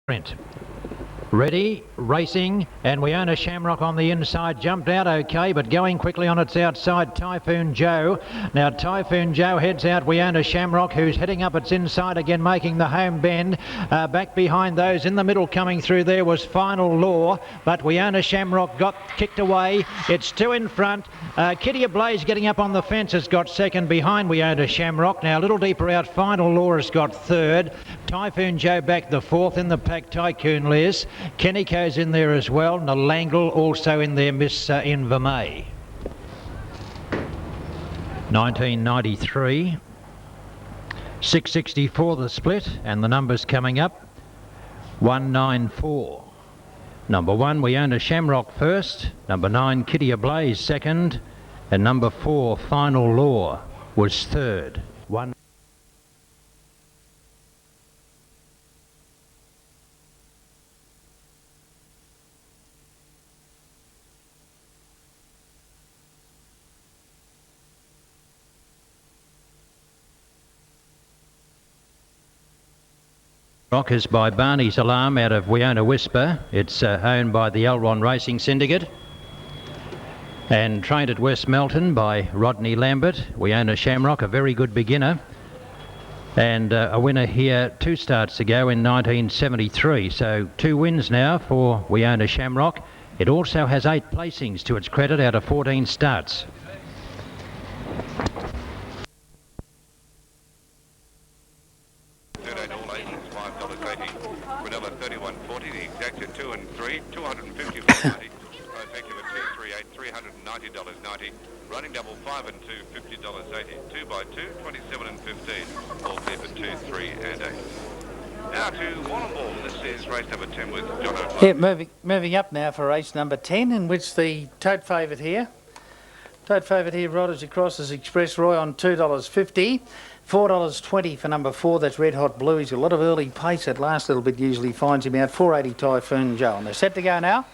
Sprint. Ready, racing, and we own a Shamrock on the inside. Jumped out okay, but going quickly on its outside, Typhoon Joe. Now Typhoon Joe heads out. We own a Shamrock who's heading up its inside again, making the home bend. Back behind those in the middle coming through there was Final Law, but we own a Shamrock got kicked away. It's two in front. Kitty Ablaze getting up on the fence has got second behind. We own a Shamrock. Now a little deeper out, Final Law has got third. Typhoon Joe back the fourth. In the pack, Tycoon Liz. Kennyco's in there as well. Nalangle also in there, Miss Invermay. 1993. 664 the split, and the numbers coming up. 194. Number 1, we own a Shamrock first. Number 9, Kitty Ablaze second. And number 4, Final Law was third. One. Rock is by Barney's Alarm out of We Own a Whisper. It's owned by the Elron Racing Syndicate. And trained at West Melton by Rodney Lambert. We Own a Shamrock, a very good beginner. And a winner here 2 starts ago in 1973. So 2 wins now for We Own a Shamrock. It also has 8 placings to its credit out of 14 starts. $2,380, running double 5 and 2, $50.80, 2 by 2, 27 and 15, all clear for 2, 3 and 8. Now to Wallenball. This is race number 10 with John O'Connor. Yeah, moving up now for race number 10, in which the tote favourite here, riders across as Express Roy on $2.50. $4.20 for number 4, that's Red Hot Blue. He's got a lot of early pace. That last little bit usually finds him out. $4.80 Typhoon Joe. And they're set to go now.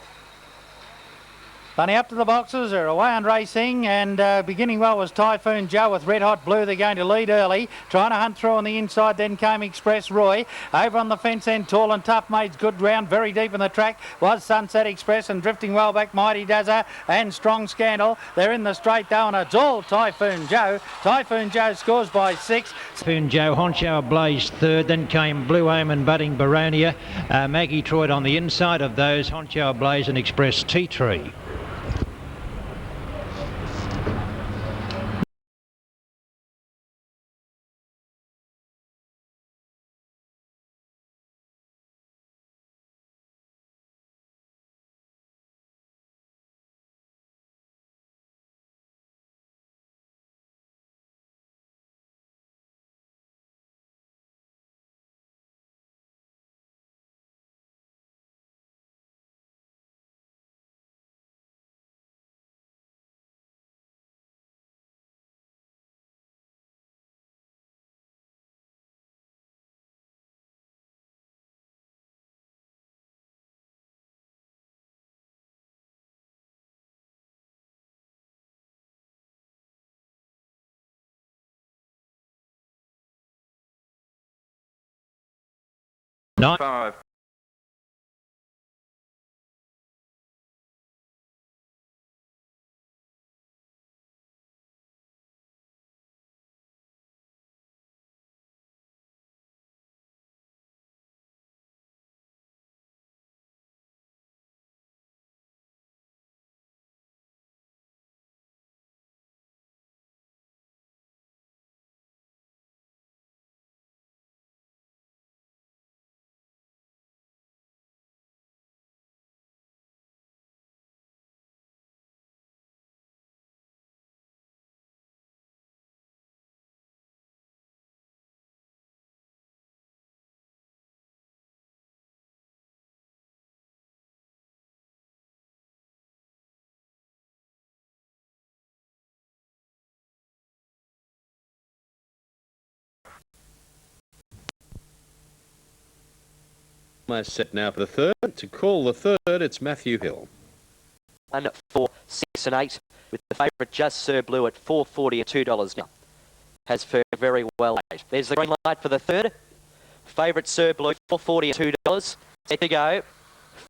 Bunny up to the boxes, they're away and racing, and beginning well was Typhoon Joe with Red Hot Blue. They're going to lead early, trying to hunt through on the inside, then came Express Roy. Over on the fence end, Tall and Tough Made's good ground, very deep in the track was Sunset Express, and drifting well back Mighty Dazza and Strong Scandal. They're in the straight though, and it's all Typhoon Joe. Typhoon Joe scores by 6. Typhoon Joe, Honcho Blaze third, then came Blue Omen, Budding Baronia, Maggie Troyd on the inside of those, Honcho Blaze and Express Tea Tree. Five. Almost set now for the third. To call the third, it's Matthew Hill. 1, 4, 6 and 8 with the favourite Just Sir Blue at $4.40 at $2 now. Has fared very well. There's the green light for the third. Favourite Sir Blue $4.40 at $2. Set to go.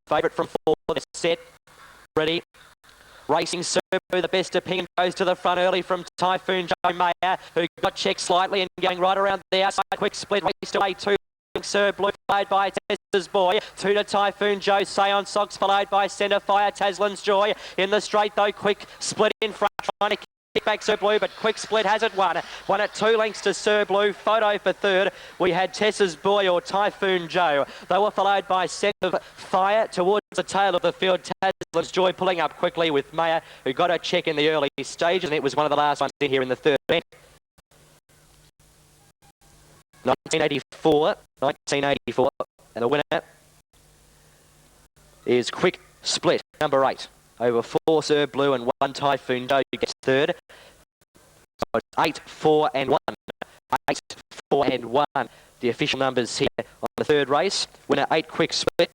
Favourite from 4. They're set. Ready. Racing Serbu, the best opinion, goes to the front early from Typhoon Joe Mayer, who got checked slightly and going right around the outside. Quick split, raced away 2. Sir Blue, followed by Tessa's Boy. 2 to Typhoon Joe, Seance Sox, followed by Centre Fire, Taslin's Joy. In the straight though, quick split in front, trying to kick back Sir Blue, but quick split has it won. Won at 2 lengths to Sir Blue. Photo for third. We had Tessa's Boy or Typhoon Joe. They were followed by Centre Fire towards the tail of the field. Taslin's Joy pulling up quickly with Mayer, who got a check in the early stage, and it was one of the last ones in here in the third event. 1984, and the winner is Quick Split, number 8. Over 4 Sir Blue and 1 Typhoon Joe gets third. So it's 8, 4 and 1. 8, 4 and 1. The official numbers here on the third race. Winner 8 Quick Split.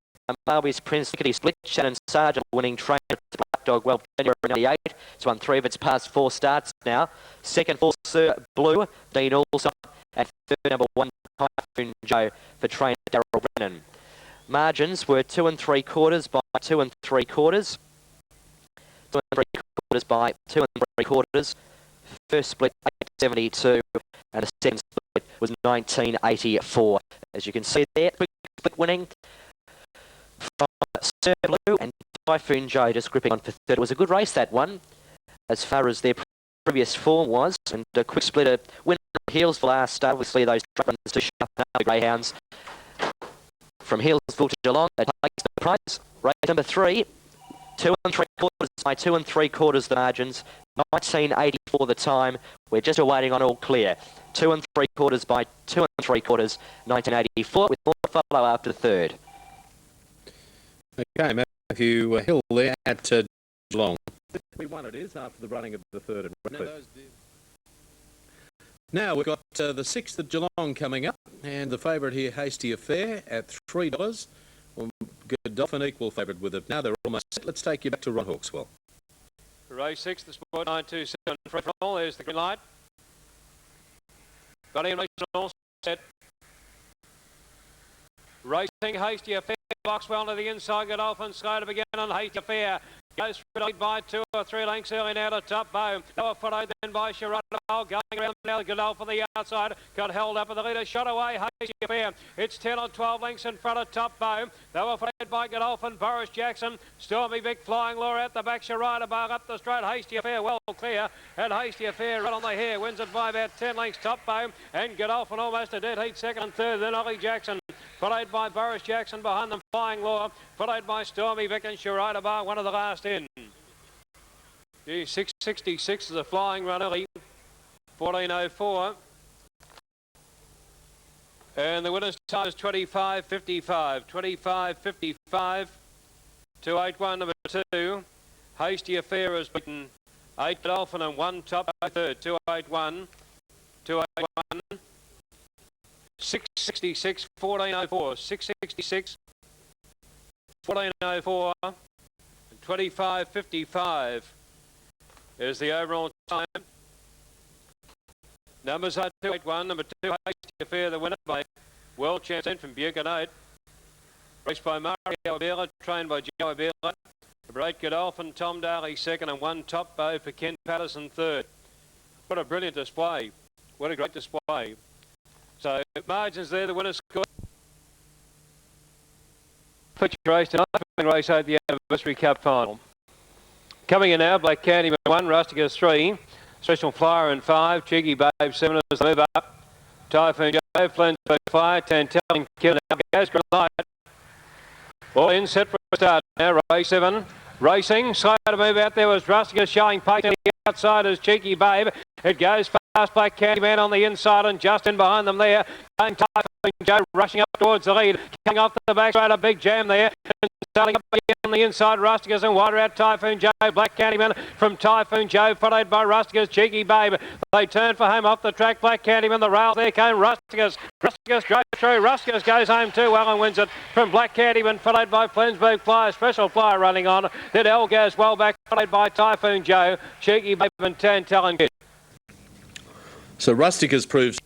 Malawi's Prince Lickety Split. Shannon Sargent winning trainer Black Dog Well January 98. It's won 3 of its past 4 starts now. Second for Sir Blue, Dean Allsop. And third, number 1 Typhoon Joe for trainer Darryl Brennan. Margins were 2 3/4 by 2 3/4. 2 3/4 by 2 3/4. First split 872 and the second split was 1984. As you can see there, quick split winning from Sir Blue and Typhoon Joe just gripping on for third. It was a good race, that one, as far as their previous form was, and a quick split a win Heels for last start. Obviously those runs to sharpen up the Greyhounds from Healesville to Geelong. That takes the prize. Race number 3, 2 3/4 by 2 3/4 the margins. 1984 the time. We're just awaiting on all clear. 2 3/4 by 2 3/4. 1984 with more to follow after the third. Okay, Matthew Hill there at Geelong. We won it is after the running of the third and fourth. Now we've got the 6th at Geelong coming up, and the favourite here, Hasty Affair, at $3. Godolphin equal favourite with it. Now they're almost set. Let's take you back to Ron Hawkswell. Race 6, the sport 927 free for all. There's the green light. Got him all set. Racing Hasty Affair, box well to the inside. Godolphin slow to begin on Hasty Affair. Goes for lead by 2 or 3 lengths early now to top bow. They were followed then by Sharada. Going around now, Godolphin on the outside. Got held up at the leader. Shot away, Hasty Affair. It's 10 or 12 lengths in front of top bow. They were followed by Godolphin, Boris Jackson. Stormy Vic, Flying Law at the back. Sharada bar up the straight. Hasty Affair well clear. And Hasty Affair right on the hair. Wins it by about 10 lengths top bow. And Godolphin almost a dead heat. Second and third. Then Ollie Jackson. Followed by Boris Jackson behind them. Flying Law. Followed by Stormy Vic and Sharada bar. One of the last in. 666 is a flying run early. 14:04. And the winner's time is 25:55. 25:55. 281 number 2. Hasty Affair has beaten 8 Godolphin and 1 top third. 281. 281. 666. 14:04. 666. 14:04. 25:55 is the overall time. Numbers are 281, number 2 Hasty Affair, the winner by world champion from Buchan 8. Raced by Mario Abela, trained by Joe Abela. Number 8 Godolphin, Tom Daly second, and 1 top bow for Ken Patterson third. What a brilliant display. What a great display. So margins there, the winner's score. Feature race tonight, race 8, the Anniversary Cup final. Coming in now, Black Candyman 1, Rusticus 3, Special Flyer in 5, Cheeky Babe 7 as they move up. Typhoon Joe, Flensburg Fire, Tantelling Killer, now goes Green Light. All in, set for a start now, race 7. Racing, slow to move out there was Rusticus showing pace on the outside as Cheeky Babe. It goes fast, Black Candyman on the inside and just in behind them there. Going Typhoon Joe rushing up towards the lead. Coming off the back straight, a big jam there. And starting up again on the inside, Rusticus and wider out Typhoon Joe. Black Candyman from Typhoon Joe, followed by Rusticus, Cheeky Babe. They turn for home off the track. Black Candyman, the rails, there came Rusticus. Rusticus drove through. Rusticus goes home too well and wins it from Black Candyman, followed by Flensburg Flyer. Special Flyer running on. Then L goes well back, followed by Typhoon Joe, Cheeky Babe and Tantelling Kid. So Rusticus proves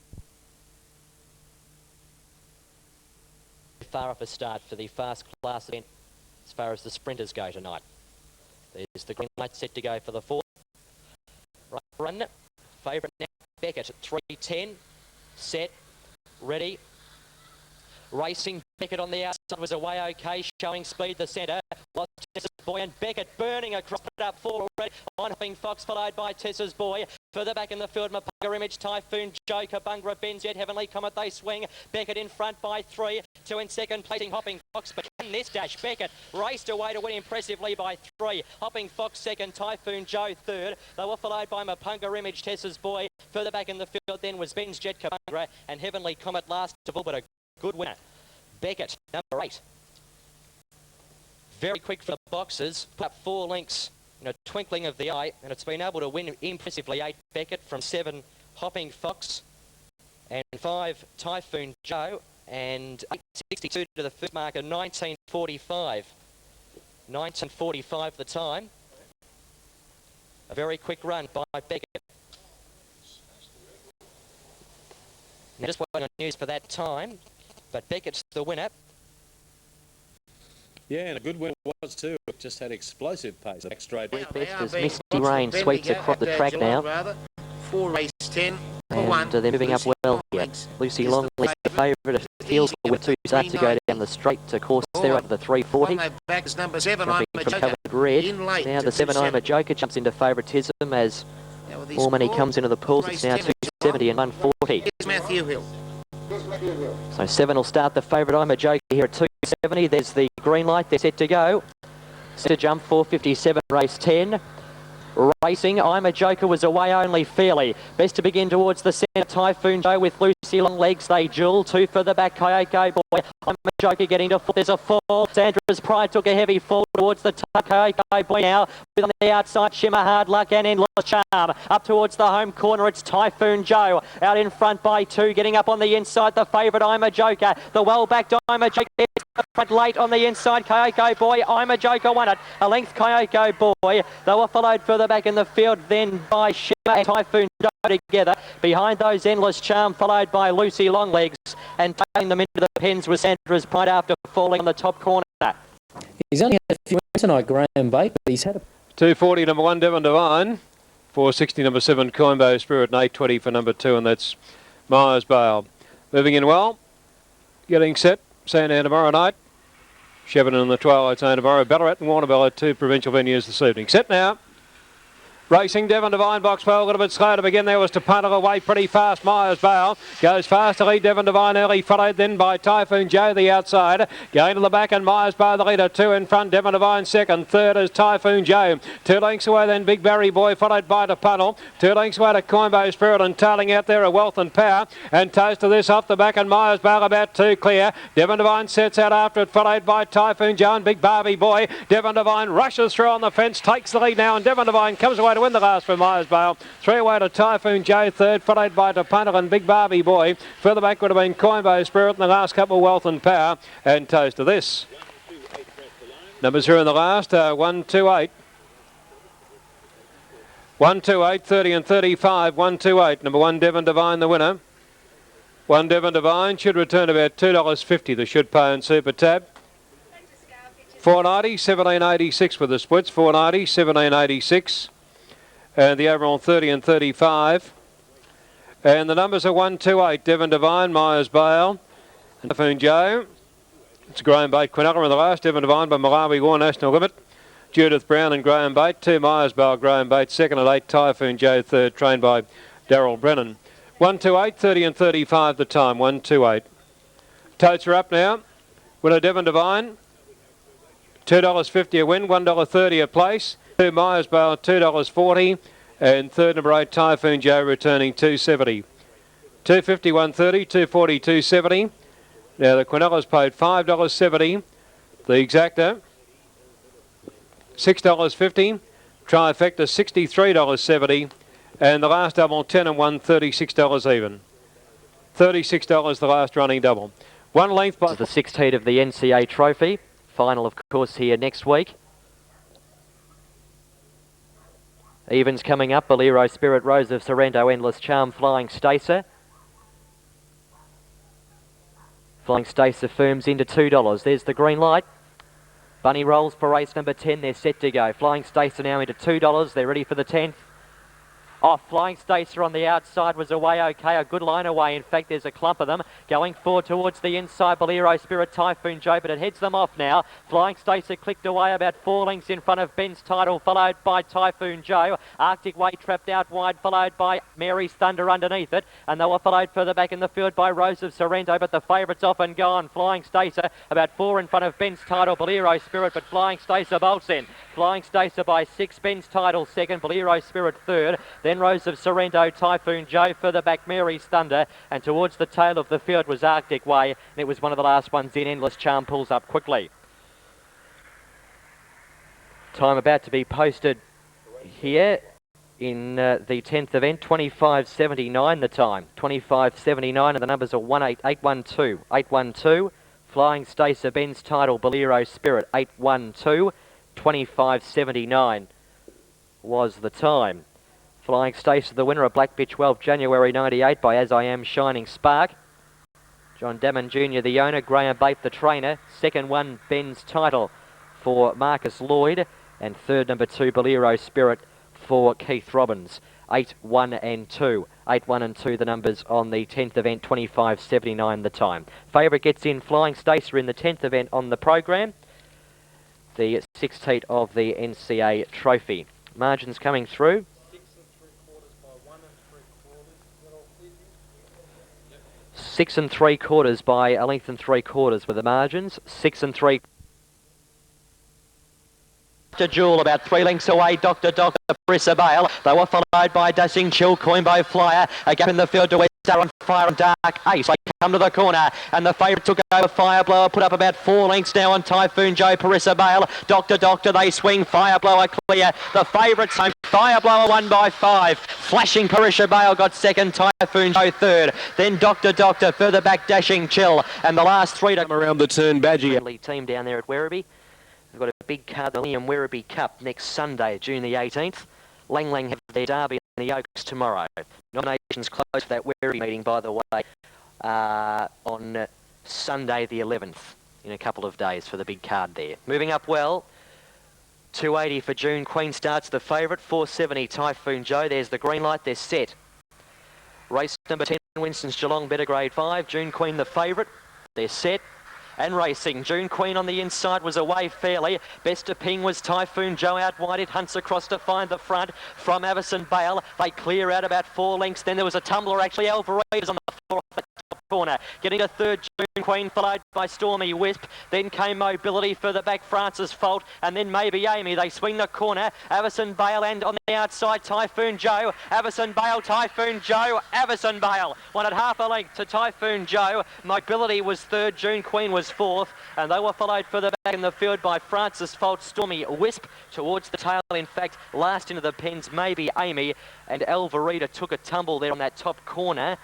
far off a start for the fast class event as far as the sprinters go tonight. There's the green light set to go for the fourth. Right run. Favourite now, Beckett, 3:10. Set. Ready. Racing Beckett on the outside was away okay, showing speed the centre. Lost Tessa's Boy and Beckett burning across, put up four already. On-hopping Fox followed by Tessa's Boy. Further back in the field, Mapunga Image, Typhoon Joe, Kabungra, Benz, Heavenly Comet, they swing. Beckett in front by 3. 2 in second, placing Hopping Fox. But in this dash, Beckett raced away to win impressively by 3. Hopping Fox second, Typhoon Joe third. They were followed by Mapunga Image, Tessa's Boy. Further back in the field then was Ben's Jet, Kabungra, and Heavenly Comet last of all, but a good winner. Beckett, number 8. Very quick for the boxes. Put up 4 lengths in a twinkling of the eye, and it's been able to win impressively. 8 Beckett from 7 Hopping Fox and 5 Typhoon Joe, and 8.62 to the first marker, 19.45. 19.45 the time. A very quick run by Beckett. Now just waiting on news for that time, but Beckett's the winner. Yeah, and a good win it was too. It just had explosive pace. Back straight. Best as Misty Rain sweeps across the track now. 4 race 10. And they're moving up well here. Lucy Longley, the favourite, feels with 2 starts to go down the straight to course there up to the 340. Back is number 7. Jumping from covered red. Now the 7 I'm a Joker jumps into favouritism as more money comes into the pools. It's now 270 and 140. Here's Matthew Hill. So 7 will start the favourite I'm a Joker here at 270. There's the green light. They're set to go. Set to jump 457 race 10. Racing, I'm a Joker was away only fairly. Best to begin towards the centre. Typhoon Joe with Lucy Long Legs. They duel. 2 further back. Kayoko Boy. I'm a Joker getting to 4. There's a fall. Sandra's Pride took a heavy fall towards the Kayoko Boy now. With on the outside, Shimmer Hard Luck and Endless Charm. Up towards the home corner, it's Typhoon Joe. Out in front by 2. Getting up on the inside, the favourite, I'm a Joker. The well-backed I'm a Joker. Front late on the inside, Kayoko Boy. I'm a Joker won it. A length, Kayoko Boy. They were followed further back in the field then by Shimmer and Typhoon Joe together. Behind those, Endless Charm, followed by Lucy Longlegs. And taking them into the pens was Sandra's Pride after falling on the top corner. He's only had a few wins tonight, Graham Bate, but he's had a... 240, number 1, Devon Divine. 460, number 7, Coimbo Spirit, and 820 for number 2, and that's Myers Bale. Moving in well. Getting set. Sandown tomorrow night. Shepparton in the Twilight Zone tomorrow. Ballarat and Warrnambool at 2 provincial venues this evening. Set now. Racing Devon Divine, box 12, a little bit slow to begin. There was to punt it away pretty fast. Myers Bale goes fast to lead Devon Divine early, followed then by Typhoon Joe the outside. Going to the back and Myers Bale the leader, 2 in front. Devon Divine second, third is Typhoon Joe. 2 lengths away then Big Barry Boy, followed by the Puddle. 2 lengths away to Coimbo Spirit and tailing out there a Wealth and Power. And Toast to this off the back and Myers Bale about 2 clear. Devon Divine sets out after it, followed by Typhoon Joe and Big Barbie Boy. Devon Divine rushes through on the fence, takes the lead now, and Devon Divine comes away to win the last for Myers Bale. 3 away to Typhoon Joe, third, followed by Punter and Big Barbie Boy. Further back would have been Coimbo Spirit in the last couple, Wealth and Power. And Toast to this. Numbers here in the last, 1, 2, 8. 1, 2, 8, 30 and 35, 1, 2, 8. Number 1, Devon Divine, the winner. 1 Devon Divine should return about $2.50, the should pay and super tab. 490, 1786 for the splits, 490, 1786. And the overall 30 and 35. And the numbers are 1, 2, 8. Devon Divine, Myers Bale, and Typhoon Joe. It's Graham Bate, Quinella in the last. Devon Divine by Malawi War National Limit. Judith Brown and Graham Bate. 2 Myers Bale, Graham Bate. Second at 8. Typhoon Joe, third, trained by Daryl Brennan. 1, 2, 8. 30 and 35 the time. 1, 2, 8. Totes are up now. Winner Devon Divine. $2.50 a win. $1.30 a place. 2 Myers Bale, $2.40. And third number 8 Typhoon Joe returning $2.70. 250, 130, 240, 270. Now the Quinellas paid $5.70. The exacta $6.50. Trifecta $63.70. And the last double 10 and 1 $36 even. $36 the last running double. 1 length by the 16th of the NCA Trophy. Final of course here next week. Evens coming up, Bolero Spirit, Rose of Sorrento, Endless Charm, Flying Stacer. Flying Stace affirms into $2. There's the green light. Bunny rolls for race number 10. They're set to go. Flying Stacer now into $2. They're ready for the 10th. Off, Flying Stacer on the outside was away okay, a good line away. In fact, there's a clump of them going forward towards the inside. Bolero Spirit, Typhoon Joe, but it heads them off now. Flying Stacer clicked away about 4 lengths in front of Ben's Title, followed by Typhoon Joe. Arctic Way trapped out wide, followed by Mary's Thunder underneath it. And they were followed further back in the field by Rose of Sorrento, but the favourite's off and gone. Flying Stacer about 4 in front of Ben's Title, Bolero Spirit, but Flying Stacer bolts in. Flying Stacer by 6, Ben's Title second, Bolero Spirit third. Then Rose of Sorrento, Typhoon Joe, further back Mary's Thunder, and towards the tail of the field was Arctic Way, and it was one of the last ones in. Endless Charm pulls up quickly. Time about to be posted here in the 10th event, 25.79 the time, 25.79, and the numbers are 812, 812, Flying Stacer, Ben's Title, Bolero Spirit, 812, 25.79 was the time. Flying Stacer, the winner of Black Bitch 12 January 98 by As I Am Shining Spark. John Damon Jr. the owner, Graham Bate the trainer. Second one, Ben's Title for Marcus Lloyd. And third, number 2, Bolero Spirit for Keith Robbins. 8, 1 and 2. 8, 1 and 2 the numbers on the 10th event, 25.79 the time. Favourite gets in Flying Stacer in the 10th event on the program. The 6th heat of the NCA Trophy. Margins coming through. 6 3/4 by a length and 3/4 were the margins. 6 3. Dr. Jewel about 3 lengths away. Dr. Parissa Bale. They were followed by Dashing Chill, Coimbo Flyer. A gap in the field to West Star on Fire and Dark Ace. They come to the corner and the favourite took over Fireblower. Put up about 4 lengths now on Typhoon Joe, Parissa Bale. Doctor, they swing. Fireblower clear. The favourites home. Fireblower won by 5. Flashing Parissa Bale got second. Typhoon Joe third. Then Doctor further back Dashing Chill. And the last 3 to come around the turn. Badgie. Team down there at Werribee. We've got a big card, the Liam Werribee Cup, next Sunday, June the 18th. Lang have their derby in the Oaks tomorrow. Nominations close for that Werribee meeting, by the way, on Sunday the 11th, in a couple of days for the big card there. Moving up well, 280 for June Queen starts the favourite, 470 Typhoon Joe. There's the green light, they're set. Race number 10, Winston's Geelong, better grade 5. June Queen the favourite, they're set. And racing. June Queen on the inside was away fairly. Best of Ping was Typhoon Joe out wide. It hunts across to find the front from Avison Bale. They clear out about 4 lengths. Then there was a tumbler actually. Alvarez on the floor off the top corner. Getting to third, June Queen, followed by Stormy Wisp. Then came Mobility further back, Francis Fault. And then maybe Amy. They swing the corner. Avison Bale and on the outside, Typhoon Joe. Avison Bale, Typhoon Joe. Avison Bale. Won at half a length to Typhoon Joe. Mobility was third. June Queen was 4th, and they were followed further back in the field by Francis Fault, Stormy Wisp towards the tail. In fact, last into the pens, maybe Amy, and Alvarita took a tumble there on that top corner.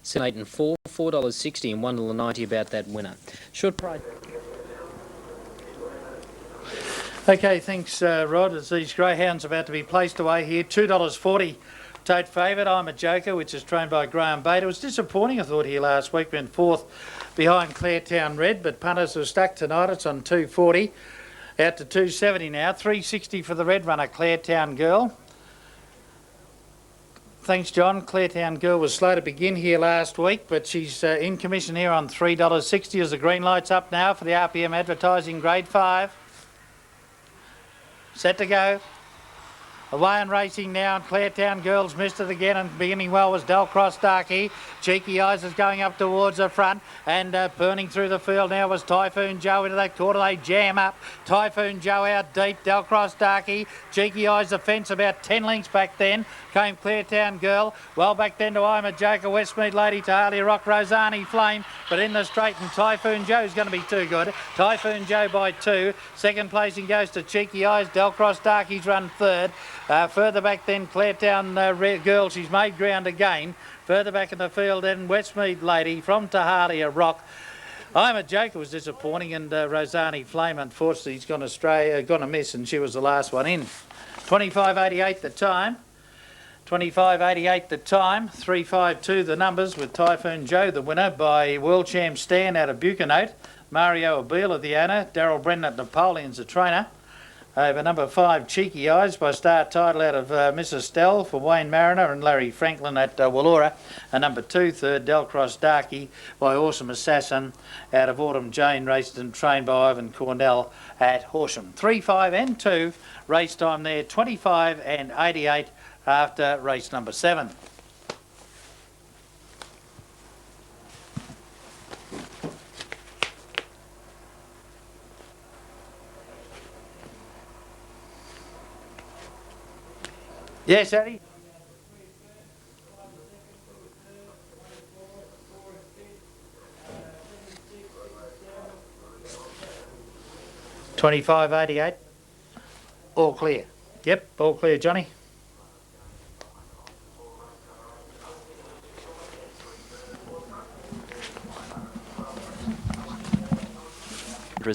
7, 8 and 4, $4.60 and $1.90 about that winner. Short price. Okay, thanks, Rod. As these greyhounds about to be placed away here, $2.40. Tote favourite, I'm a Joker, which is trained by Graham Bate. It was disappointing, I thought, here last week, went 4th behind Claretown Red, but punters are stuck tonight. It's on 240, out to 270 now. 360 for the red runner, Claretown Girl. Thanks, John. Claretown Girl was slow to begin here last week, but she's in commission here on $3.60 as the green light's up now for the RPM advertising grade 5. Set to go. Away and racing now, and Claretown Girls missed it again, and beginning well was Delcross Darky. Cheeky Eyes is going up towards the front, and burning through the field now was Typhoon Joe into that quarter. They jam up. Typhoon Joe out deep, Delcross Darky. Cheeky Eyes the fence about 10 lengths back then. Came Claretown Girl. Well back then to I'm a Joker, Westmead Lady, Talia Rock, Rosani Flame. But in the straight, and Typhoon Joe's going to be too good. Typhoon Joe by 2. Second placing goes to Cheeky Eyes. Delcross Darky's run third. Further back then, Claretown Girl, she's made ground again. Further back in the field then, Westmead Lady from Tahalia Rock. I'm a Joker was disappointing, and Rosani Flame, unfortunately, he's gone to miss, and she was the last one in. 25.88 the time. 25.88 the time, 3.52 the numbers, with Typhoon Joe the winner by World Champ Stan out of Buchanote, Mario Abela the owner, Daryl Brennan at Napoleon's the trainer. Over number 5, Cheeky Eyes by Star Title out of Mrs. Stell for Wayne Mariner and Larry Franklin at Wallora. And number 2, third, Delcross Darky by Awesome Assassin out of Autumn Jane, raced and trained by Ivan Cornell at Horsham. 3, 5 and 2, race time there, 25 and 88 after race number 7. Yes, Eddie? $25.88. All clear. Yep, all clear, Johnny.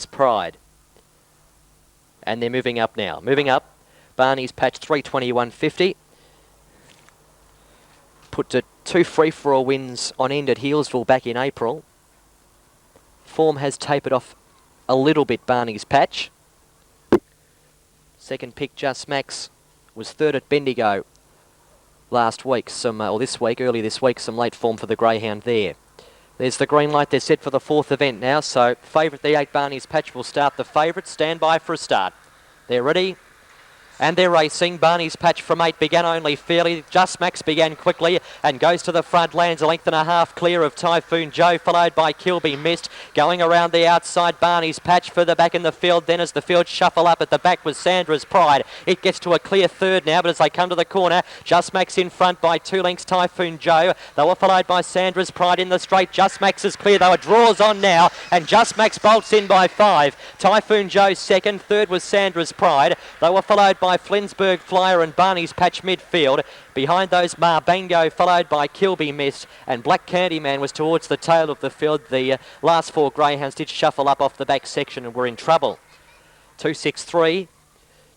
Pride. And they're moving up now. Moving up. Barney's Patch 321.50. Put to 2 free-for-all wins on end at Healesville back in April. Form has tapered off a little bit, Barney's Patch. Second pick, Just Max, was third at Bendigo last week, early this week, some late form for the Greyhound there. There's the green light. They're set for the 4th event now, so favourite, the 8 Barney's Patch, will start the favourite. Stand by for a start. They're ready. And they're racing. Barney's Patch from 8 began only fairly. Just Max began quickly and goes to the front, lands a length and a half clear of Typhoon Joe, followed by Kilby Mist. Going around the outside, Barney's Patch further back in the field. Then as the field shuffle up at the back was Sandra's Pride. It gets to a clear third now, but as they come to the corner, Just Max in front by 2 lengths, Typhoon Joe. They were followed by Sandra's Pride in the straight. Just Max is clear, though. It draws on now, and Just Max bolts in by 5. Typhoon Joe second. Third was Sandra's Pride. They were followed by Flensburg Flyer and Barney's Patch midfield. Behind those, Marbango, followed by Kilby Mist, and Black Candyman was towards the tail of the field. The last 4 Greyhounds did shuffle up off the back section and were in trouble. 2, 6, 3,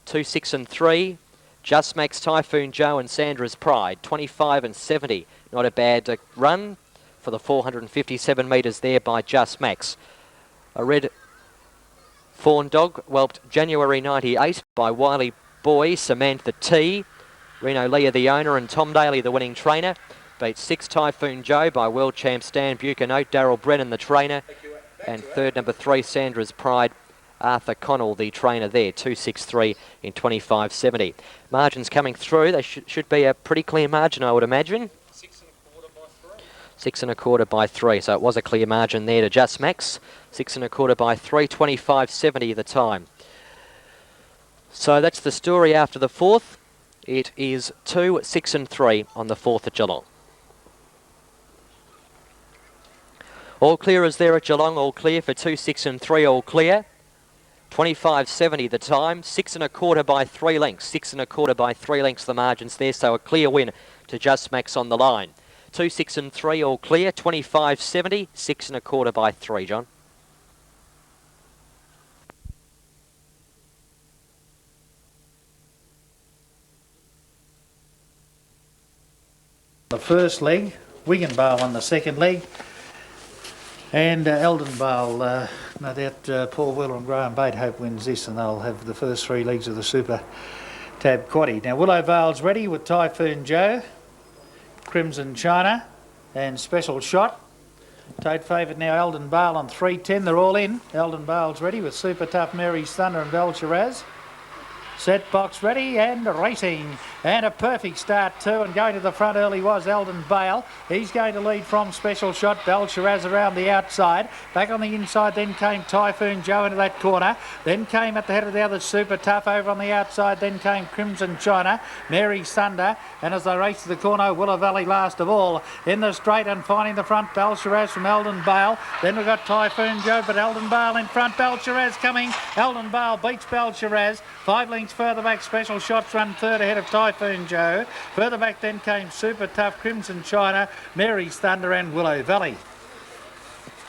2, 6 and 3. Just Max, Typhoon Joe and Sandra's Pride. 25 and 70. Not a bad run for the 457 metres there by Just Max. A red fawn dog whelped January 98 by Wiley Boy, Samantha T. Reno Leah the owner and Tom Daly the winning trainer. Beat 6 Typhoon Joe by world champ Stan Buchanote, Daryl Brennan the trainer. And third, number 3, Sandra's Pride, Arthur Connell the trainer there. 2.63 in 25.70. Margins coming through. They should be a pretty clear margin, I would imagine. 6 1/4 by 3. So it was a clear margin there to Just Max. 6 1/4 by 3. 25.70 the time. So that's the story after the 4th. It is 2, 6 and 3 on the 4th at Geelong. All clear is there at Geelong. All clear for 2, 6 and 3. All clear. 25.70 the time. 6 1/4 by 3 lengths. 6 1/4 by 3 lengths the margins there. So a clear win to Just Max on the line. 2, 6 and 3. All clear. 25.70. 6 1/4 by 3, John. The first leg, Wigan Bale on the second leg, and Eldon Bale, no doubt Paul Wheeler and Graham Bate hope wins this, and they'll have the first 3 legs of the Super Tab Quaddie. Now Willow Vale's ready with Typhoon Joe, Crimson China and Special Shot. Tote favourite now Eldon Bale on 3.10, they're all in. Eldon Bale's ready with Super Tough Mary's Thunder and Val Shiraz. Set box ready and racing, and a perfect start too, and going to the front early was Eldon Bale. He's going to lead from Special Shot. Bel Shiraz around the outside, back on the inside, then came Typhoon Joe into that corner, then came at the head of the other Super Tough over on the outside, then came Crimson China, Mary's Thunder, and as they race to the corner, Willow Valley last of all in the straight and finding the front, Bel Shiraz from Eldon Bale. Then we've got Typhoon Joe, but Eldon Bale in front. Bel Shiraz coming. Eldon Bale beats Bel Shiraz. 5 lengths further back, Special Shots run third ahead of Typhoon Joe. Further back then came Super Tough, Crimson China, Mary's Thunder and Willow Valley.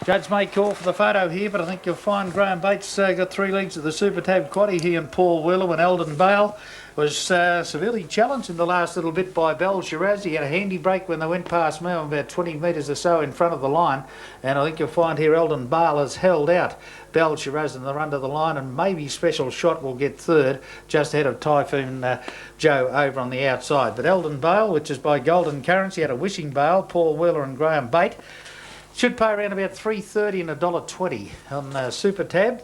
Judge may call for the photo here, but I think you'll find Graham Bates got 3 legs of the Super Tab quaddie. He and Paul Wheeler when Eldon Bale was severely challenged in the last little bit by Bell Shiraz. He had a handy break when they went past me, about 20 metres or so in front of the line. And I think you'll find here Eldon Bale has held out Bell Shiraz in the run to the line, and maybe Special Shot will get third, just ahead of Typhoon Joe over on the outside. But Eldon Bale, which is by Golden Currency, had a Wishing Bale, Paul Wheeler and Graham Bate. Should pay around about $3.30 and $1.20 on Super Tab.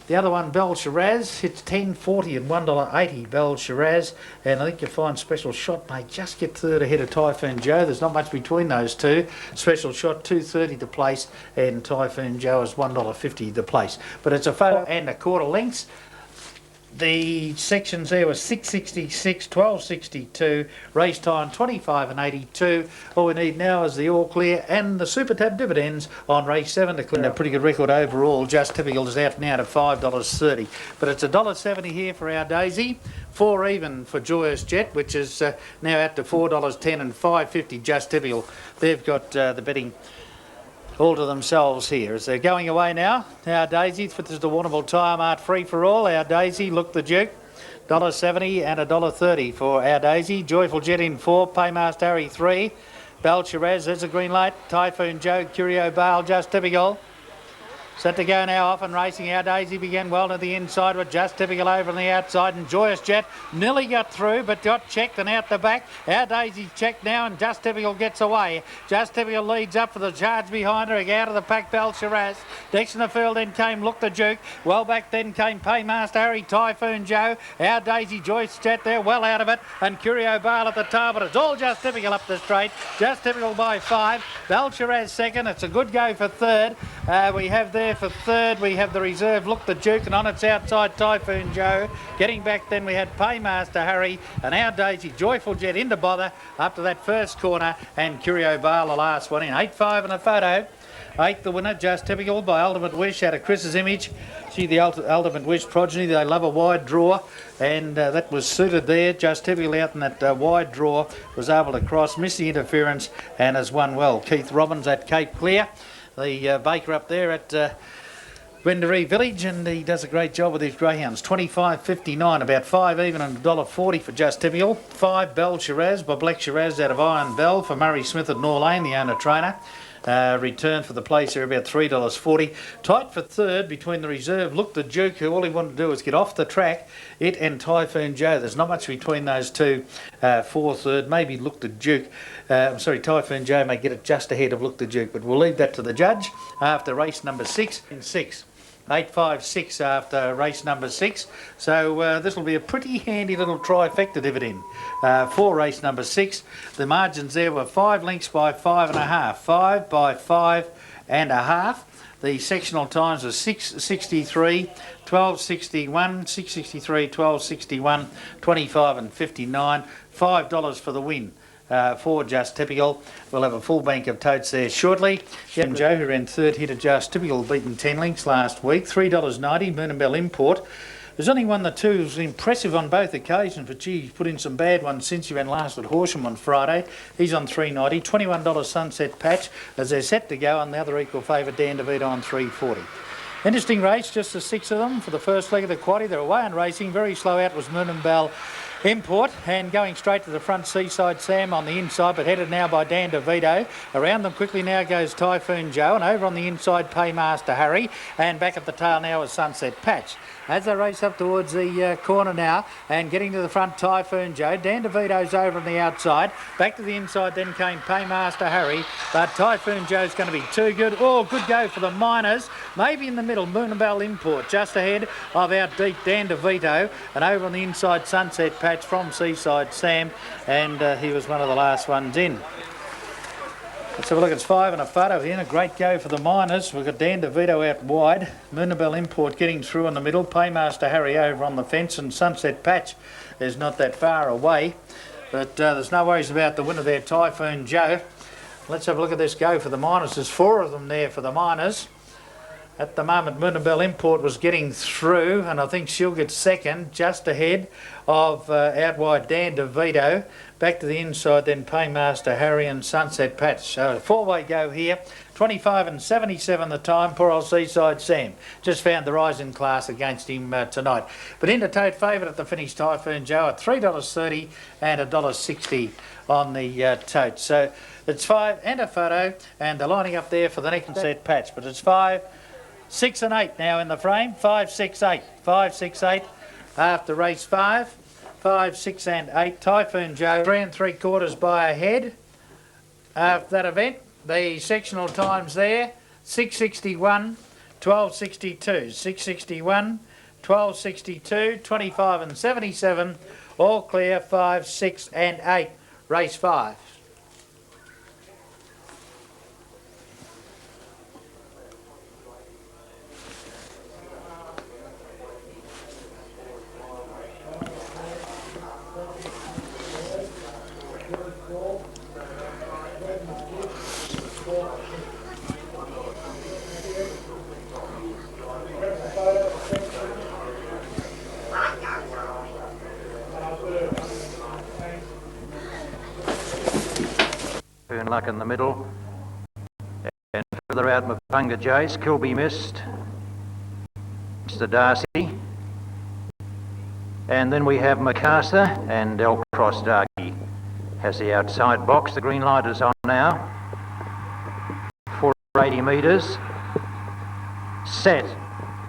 The other one, Bell Shiraz, hits $10.40 and $1.80, Bell Shiraz. And I think you'll find Special Shot may just get third ahead of Typhoon Joe. There's not much between those two. Special Shot, $2.30 to place, and Typhoon Joe is $1.50 to place. But it's a photo and a quarter lengths. The sections there were 666, 1262, race time 25 and 82. All we need now is the all clear and the Super Tab dividends on race 7 to clear. A pretty good record overall. Just Typical is out now to $5.30. But it's $1.70 here for our Daisy. 4 even for Joyous Jet, which is now out to $4.10 and $5.50 Just Typical. They've got the betting all to themselves here as they're going away now. Our Daisy, this is the Warrnambool Tyre Mart free for all. Our Daisy, Look the Duke, $1.70 and $1.30 for our Daisy. Joyful Jet in 4, Paymaster Harry 3, Bell Shiraz, there's a green light, Typhoon Joe, Curio Bale, Just Typical. Set to go now, off and racing. Our Daisy began well to the inside with Just Typical over on the outside, and Joyous Jet nearly got through but got checked and out the back. Our Daisy's checked now and Just Typical gets away. Just Typical leads up for the charge behind her. Out of the pack, Bell Shiraz. Next in the field then came Look the Duke. Well back then came Paymaster Harry, Typhoon Joe. Our Daisy, Joyous Jet there, well out of it, and Curio Bale at the tail, but it's all Just Typical up the straight. Just Typical by 5. Bell Shiraz second. It's a good go for third. We have there for third, we have the reserve Look the Duke, and on its outside Typhoon Joe. Getting back then we had Paymaster Harry and our Daisy, Joyful Jet into bother up to that first corner, and Curio Bale the last one in. 8-5 and a photo. 8 the winner, Just Typical by Ultimate Wish out of Chris's image. She the Ultimate Wish progeny, they love a wide draw, and that was suited there. Just Typical out in that wide draw, was able to cross, miss the interference, and has won well. Keith Robbins at Cape Clear, the baker up there at Wendouree Village, and he does a great job with his greyhounds. 25.59, about 5 even and $1.40 for Just Typical. 5 Bell Shiraz by Black Shiraz out of Iron Bell for Murray Smith at Norlane, the owner trainer. Return for the place here about $3.40. Tight for third between the reserve Look the Duke, who all he wanted to do was get off the track, it and Typhoon Joe. There's not much between those two for third. Maybe Look the Duke. Typhoon Joe may get it just ahead of Look the Duke, but we'll leave that to the judge after race number 6 and 6. 8-5-6 after race number 6. So this will be a pretty handy little trifecta dividend for race number 6. The margins there were 5 lengths by 5.5, 5 by 5.5. The sectional times were 6.63, 12.61, 6.63, 12.61, 25 and 59. $5 for the win. For Just Typical. We'll have a full bank of totes there shortly. Jim Joe, who ran third, hit a Just Typical, beaten 10 lengths last week. $3.90, Moon and Bell Import. There's only one, the two, who's impressive on both occasions, but gee, he's put in some bad ones since he ran last at Horsham on Friday. He's on $3.90. $21 Sunset Patch as they're set to go, and the other equal favourite, Dan DeVito, on $3.40. Interesting race, just the 6 of them for the first leg of the quaddie. They're away and racing. Very slow out was Moon and Bell Import, and going straight to the front, Seaside Sam on the inside, but headed now by Dan DeVito. Around them quickly now goes Typhoon Joe, and over on the inside Paymaster Harry, and back at the tail now is Sunset Patch. As they race up towards the corner now, and getting to the front, Typhoon Joe. Dan DeVito's over on the outside. Back to the inside then came Paymaster Harry, but Typhoon Joe's going to be too good. Oh, good go for the Miners. Maybe in the middle, Moon and Bell Import, just ahead of our deep Dan DeVito, and over on the inside, Sunset Patch from Seaside Sam, and he was one of the last ones in. Let's have a look. It's 5 and a photo here, and a great go for the Miners. We've got Dan DeVito out wide, Moon and Bell Import getting through in the middle, Paymaster Harry over on the fence, and Sunset Patch is not that far away. But there's no worries about the winner there, Typhoon Joe. Let's have a look at this go for the Miners. There's 4 of them there for the Miners. At the moment, Moonabel Import was getting through, and I think she'll get second, just ahead of out wide Dan DeVito. Back to the inside, then Paymaster Harry and Sunset Patch. So a four-way go here. 25 and 77 the time. Poor old Seaside Sam just found the rising class against him tonight. But into tote favourite at the finish, Typhoon Joe at $3.30 and $1.60 on the tote. So it's 5 and a photo, and they're lining up there for the next set patch. But it's 5, 6 and 8 now in the frame. 5, 6, 8. 5, 6, 8 after race 5. 5, 6 and 8. Typhoon Joe 3 3/4 by a head after that event. The sectional times there, 6:61, 12:62, 6:61, 12:62, 25 and 77, all clear, 5, 6 and 8, race 5. Luck in the middle, and further out Mapunga Jace, Kilby Mist, Mr Darcy, and then we have Macassar and Delcross Darky has the outside box. The green light is on now. 480 metres, set,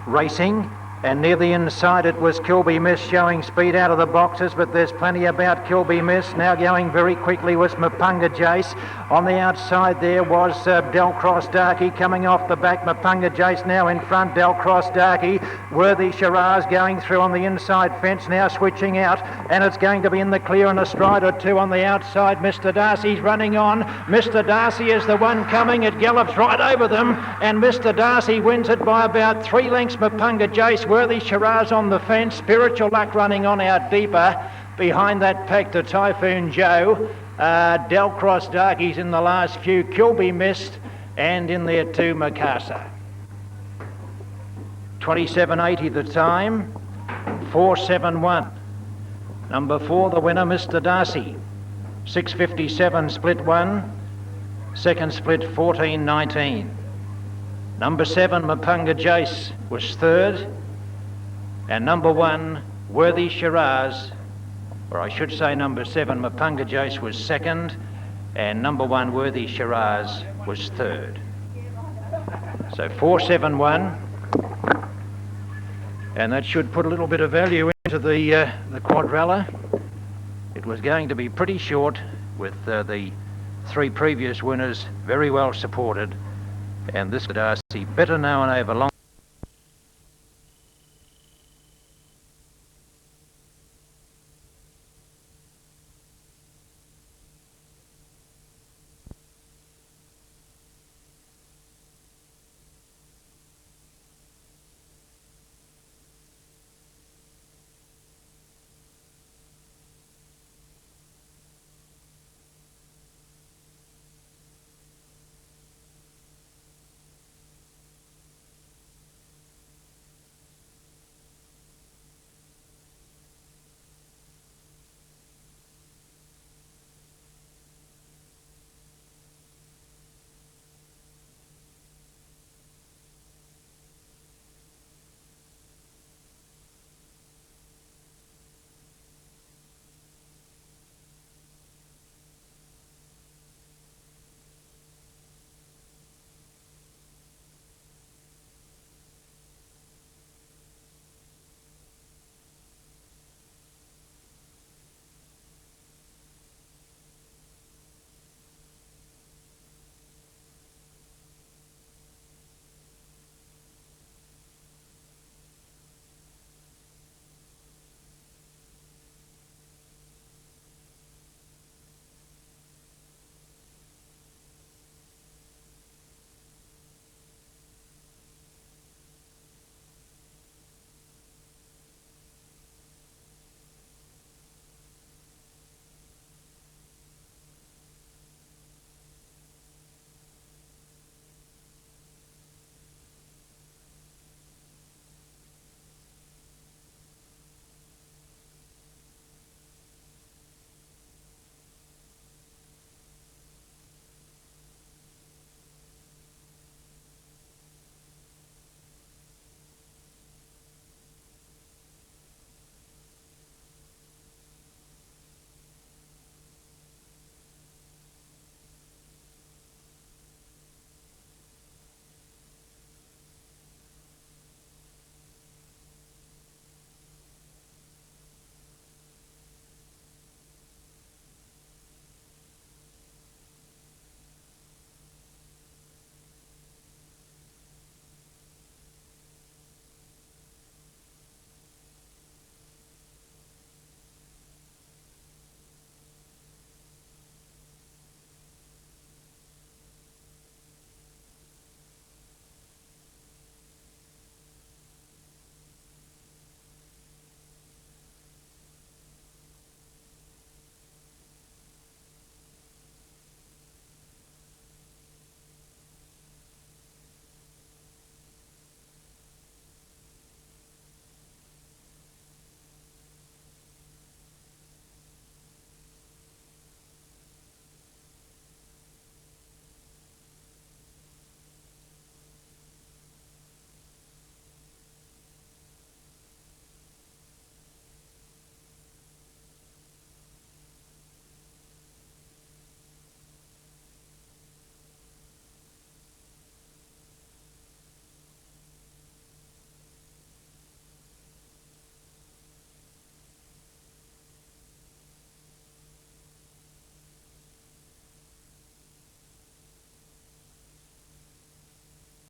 racing. And near the inside it was Kilby Mist showing speed out of the boxes, but there's plenty about Kilby Mist. Now going very quickly was Mapunga Jace. On the outside there was Delcross Darky coming off the back. Mapunga Jace now in front. Delcross Darky. Worthy Shiraz going through on the inside fence, now switching out, and it's going to be in the clear and a stride or two on the outside. Mr Darcy's running on. Mr Darcy is the one coming. It gallops right over them, and Mr Darcy wins it by about 3 lengths. Mapunga Jace, Worthy Shiraz on the fence. Spiritual Luck running on out deeper. Behind that pack to Typhoon Joe. Delcross Darky's in the last few. Kilby Mist, and in there too Macassar. 27.80 the time. 4.71. Number 4 the winner, Mr Darcy. 6.57 split 1. Second split 14.19. Number 7 Mapunga Jace was third. And number 1, Worthy Shiraz, or I should say number 7, Mapunga Jace was second, and number 1, Worthy Shiraz, was third. So 4.71, and that should put a little bit of value into the quadrella. It was going to be pretty short with the 3 previous winners very well supported, and this Darcy, better known over long